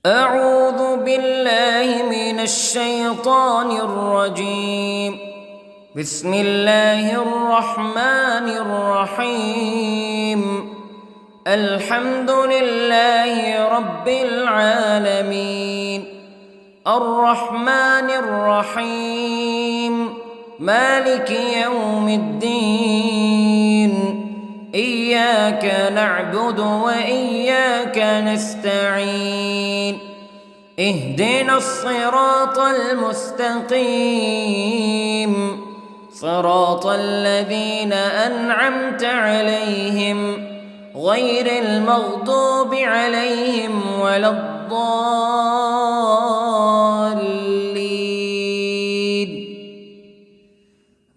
أعوذ بالله من الشيطان الرجيم. بسم الله الرحمن الرحيم. الحمد لله رب العالمين، الرحمن الرحيم، مالك يوم الدين. إياك نعبد وإياك نستعين. اهدنا الصراط المستقيم، صراط الذين أنعمت عليهم غير المغضوب عليهم ولا الضالين.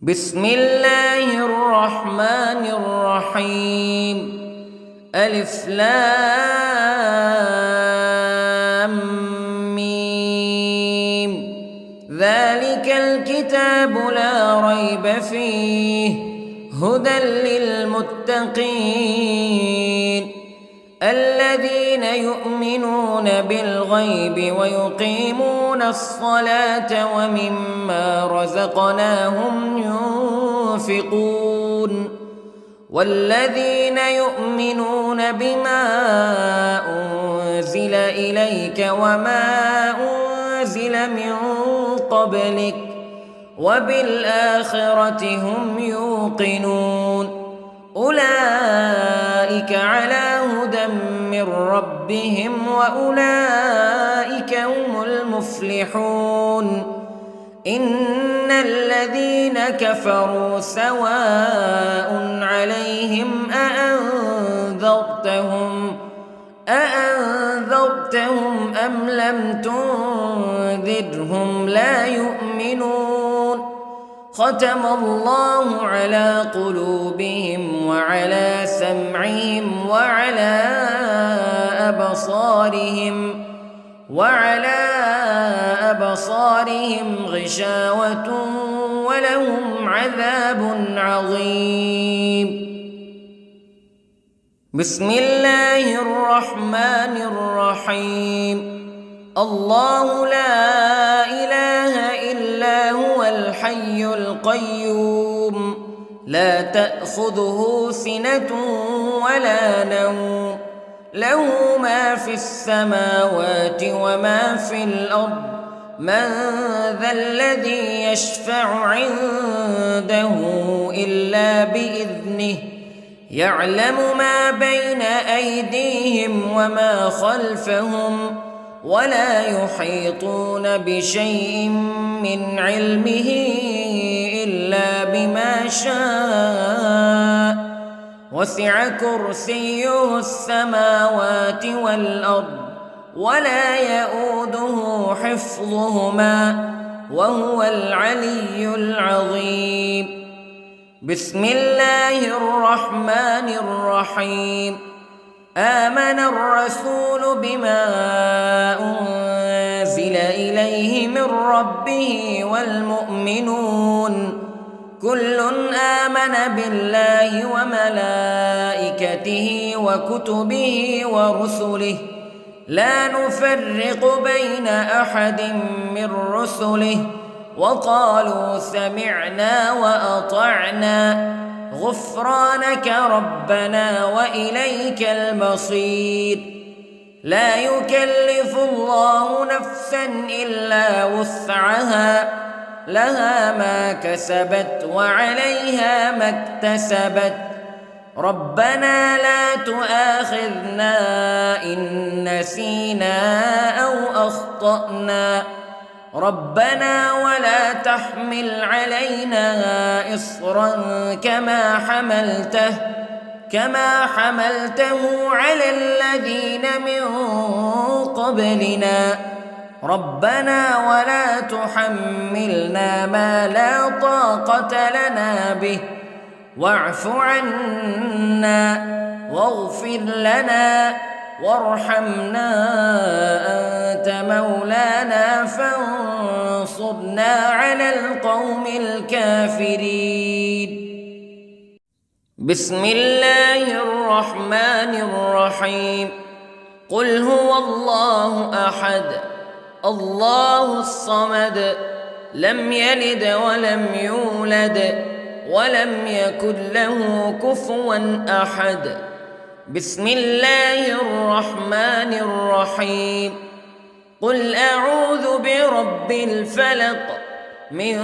بسم الله الرحمن الرحيم. ألف لام ميم. ذلك الكتاب لا ريب فيه هدى للمتقين الذين يؤمنون بالغيب ويقيمون الصلاة ومما رزقناهم ينفقون والذين يؤمنون بما أنزل إليك وما أنزل من قبلك وبالآخرة هم يوقنون. أولئك على هدى من ربهم وأولئك هم المفلحون. إن الذين كفروا سواء عليهم أأنذرتهم أم لم تنذرهم لا يؤمنون. ختم الله على قلوبهم وعلى سمعهم وعلى أبصارهم غشاوة ولهم عذاب عظيم. بسم الله الرحمن الرحيم. الله لا إله إلا هو الحي القيوم لا تأخذه سنة ولا نوم له ما في السماوات وما في الأرض. من ذا الذي يشفع عنده إلا بإذنه يعلم ما بين أيديهم وما خلفهم ولا يحيطون بشيء من علمه إلا بما شاء. وسع كرسيه السماوات والأرض ولا يؤوده حفظهما وهو العلي العظيم. بسم الله الرحمن الرحيم. آمن الرسول بما أنزل إليه من ربه والمؤمنون كل آمن بالله وملائكته وكتبه ورسله لا نفرق بين أحد من رسله وقالوا سمعنا وأطعنا غفرانك ربنا وإليك المصير. لا يكلف الله نفسا إلا وسعها لها ما كسبت وعليها ما اكتسبت. ربنا لا تؤاخذنا إن نسينا أو أخطأنا ربنا ولا تحمل علينا إصرا كما حملته على الذين من قبلنا ربنا ولا تحملنا ما لا طاقة لنا به واعف عنا واغفر لنا وارحمنا أنت مولانا فانصرنا على القوم الكافرين. بسم الله الرحمن الرحيم. قل هو الله أحد الله الصمد لم يلد ولم يولد ولم يكن له كفوا أحد. بسم الله الرحمن الرحيم. قل أعوذ برب الفلق من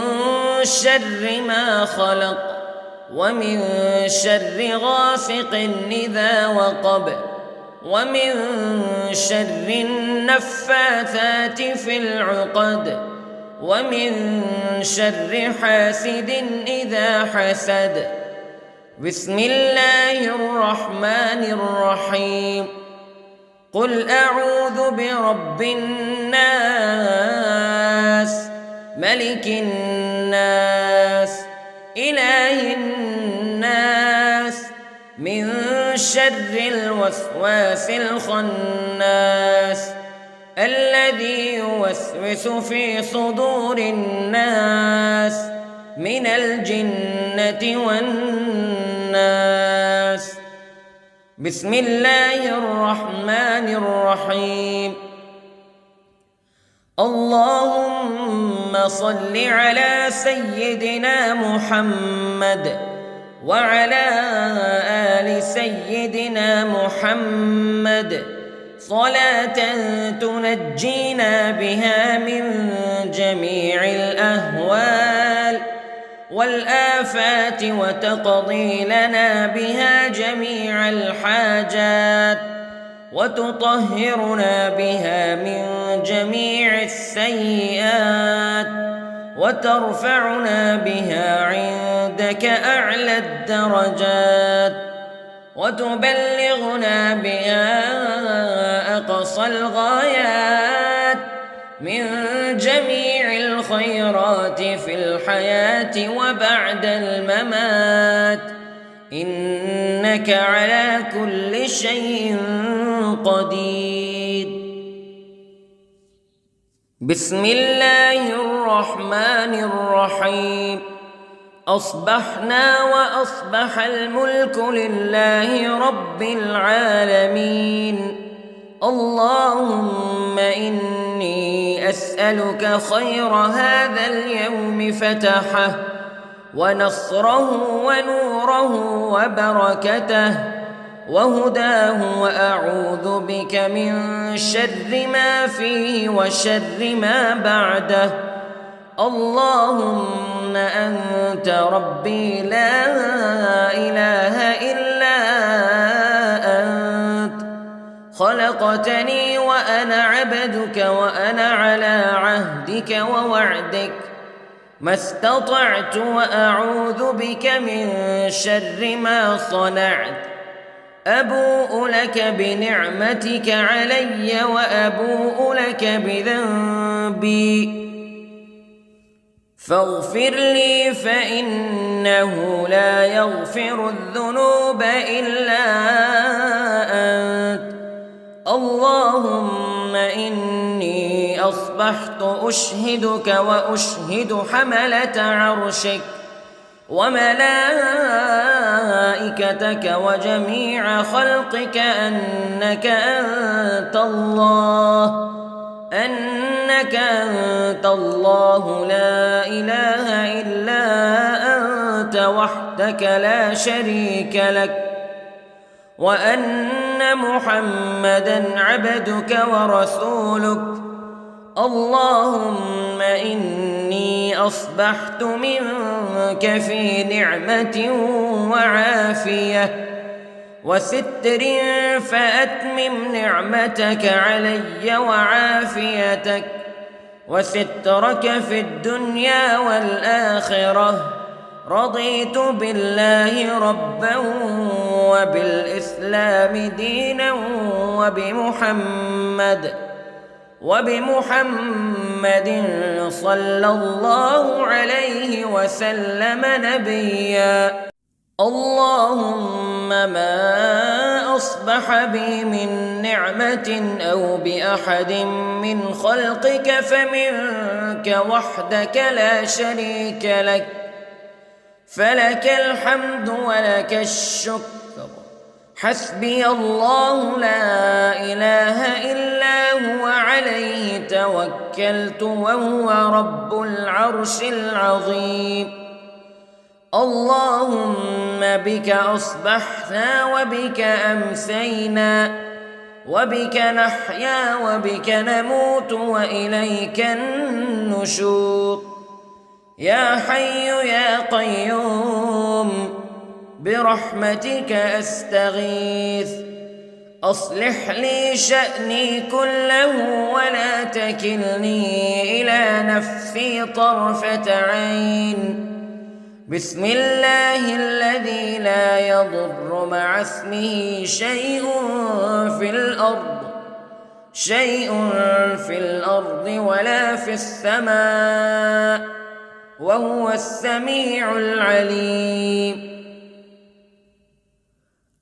شر ما خلق ومن شر غاسق إذا وقب ومن شر النفاثات في العقد ومن شر حاسد إذا حسد. بسم الله الرحمن الرحيم. قل أعوذ برب الناس ملك الناس إله الناس من شر الوسواس الخناس الذي يوسوس في صدور الناس من الجنة والناس. بسم الله الرحمن الرحيم. اللهم صل على سيدنا محمد وعلى آل سيدنا محمد صلاة تنجينا بها من جميع الأهوال والآفات وتقضي لنا بها جميع الحاجات وتطهرنا بها من جميع السيئات وترفعنا بها عندك أعلى الدرجات وتبلغنا بها أقصى الغايات من جميع الخيرات في الحياة وبعد الممات إنك على كل شيء قدير. بسم الله الرحمن الرحيم. أصبحنا وأصبح الملك لله رب العالمين. اللهم إني أسألك خير هذا اليوم فتحه ونصره ونوره وبركته وهداه وأعوذ بك من شر ما فيه وشر ما بعده. اللهم أنت ربي لا إله إلا أنت خلقتني وأنا عبدك وأنا على عهدك ووعدك ما استطعت وأعوذ بك من شر ما صنعت. أبوء لك بنعمتك علي وأبوء لك بذنبي فاغفر لي فإنه لا يغفر الذنوب إلا أنت. اللهم إني أصبحت أشهدك وأشهد حملة عرشك وملائكتك وجميع خلقك أنك أنت الله لا إله إلا أنت وحدك لا شريك لك وأن محمدًا عبدك ورسولك. اللهم إني أصبحت منك في نعمة وعافية وستر فأتمم نعمتك علي وعافيتك وسترك في الدنيا والآخرة. رضيت بالله ربا وبالإسلام دينا وبمحمد صلى الله عليه وسلم نبيا. اللهم ما أصبح بي من نعمة أو بأحد من خلقك فمنك وحدك لا شريك لك فلك الحمد ولك الشكر حسبي الله لا إله إلا هو عليه توكلت وهو رب العرش العظيم. اللهم بك أصبحنا وبك أمسينا وبك نحيا وبك نموت وإليك النشور. يا حي يا قيوم برحمتك أستغيث، أصلح لي شأني كله ولا تكلني إلى نفسي طرفة عين. بسم الله الذي لا يضر مع اسمه شيء في الأرض ولا في السماء وهو السميع العليم.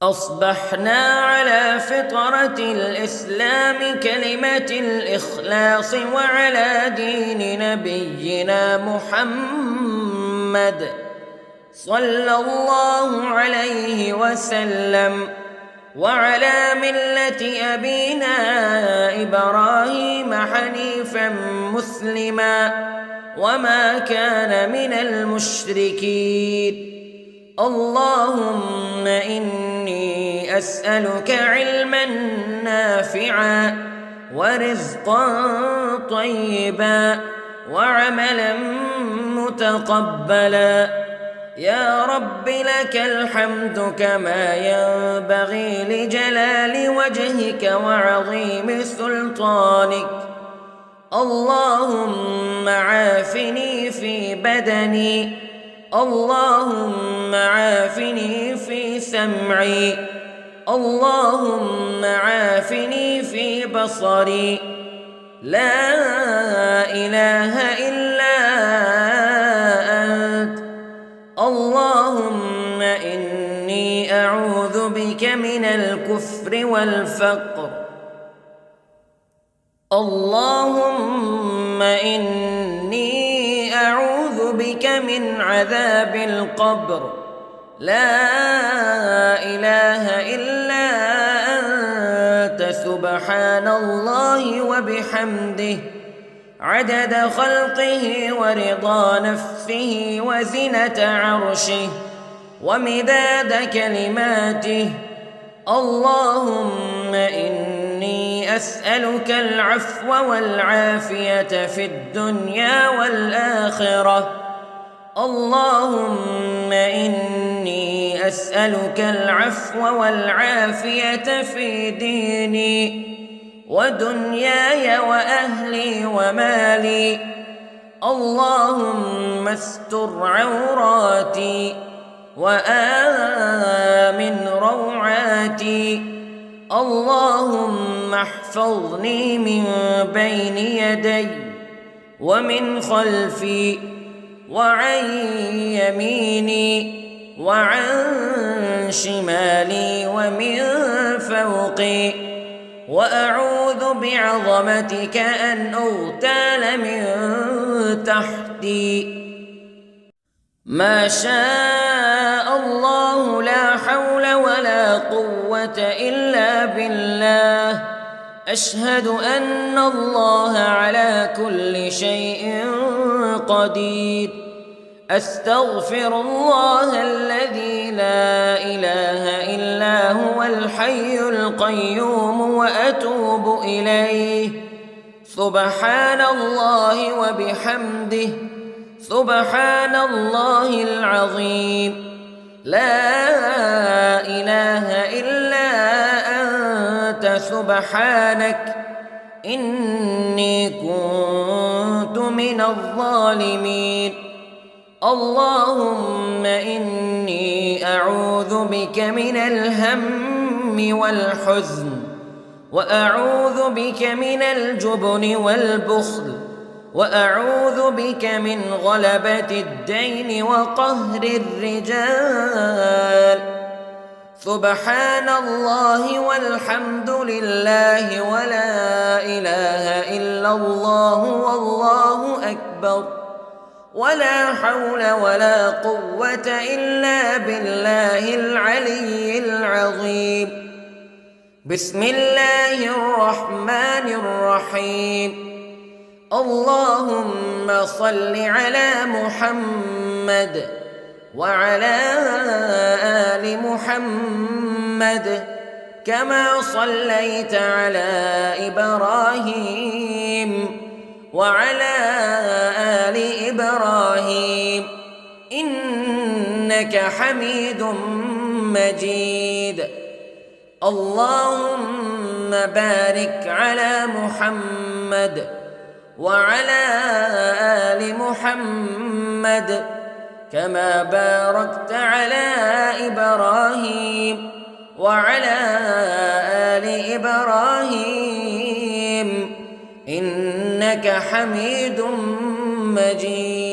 أصبحنا على فطرة الإسلام كلمة الإخلاص وعلى دين نبينا محمد صلى الله عليه وسلم وعلى ملة أبينا إبراهيم حنيفا مسلما وما كان من المشركين. اللهم إني أسألك علما نافعا ورزقا طيبا وعملا متقبلا. يا رب لك الحمد كما ينبغي لجلال وجهك وعظيم سلطانك. اللهم عافني في بدني، اللهم عافني في سمعي، اللهم عافني في بصري. لا إله إلا أنت. اللهم إني أعوذ بك من الكفر والفقر. اللهم إني أعوذ بك من عذاب القبر. لا إله إلا أنت سبحان الله وبحمده عدد خلقه ورضا نفسه وزنة عرشه ومداد كلماته. اللهم إني أسألك العفو والعافية في الدنيا والآخرة. اللهم إني أسألك العفو والعافية في ديني ودنياي وأهلي ومالي. اللهم استر عوراتي وآمن روعاتي. اللهم احفظني من بين يدي ومن خلفي وعن يميني وعن شمالي ومن فوقي، وأعوذ بعظمتك أن أغتال من تحتي. ما شاء الله لا حول ولا قوة إلا بالله. أشهد أن الله على كل شيء قدير. أستغفر الله الذي لا إله إلا هو الحي القيوم وأتوب إليه. سبحان الله وبحمده سبحان الله العظيم. لا إله إلا أنت سبحانك إني كنت من الظالمين. اللهم إني أعوذ بك من الهم والحزن، وأعوذ بك من الجبن والبخل، وأعوذ بك من غلبة الدين وقهر الرجال. سبحان الله والحمد لله ولا إله إلا الله والله أكبر. ولا حول ولا قوة إلا بالله العلي العظيم. بسم الله الرحمن الرحيم. اللهم صل على محمد وعلى آل محمد كما صليت على إبراهيم وعلى آل إبراهيم إنك حميد مجيد. اللهم بارك على محمد وعلى آل محمد كما باركت على إبراهيم وعلى آل إبراهيم إنك حميد مجيد.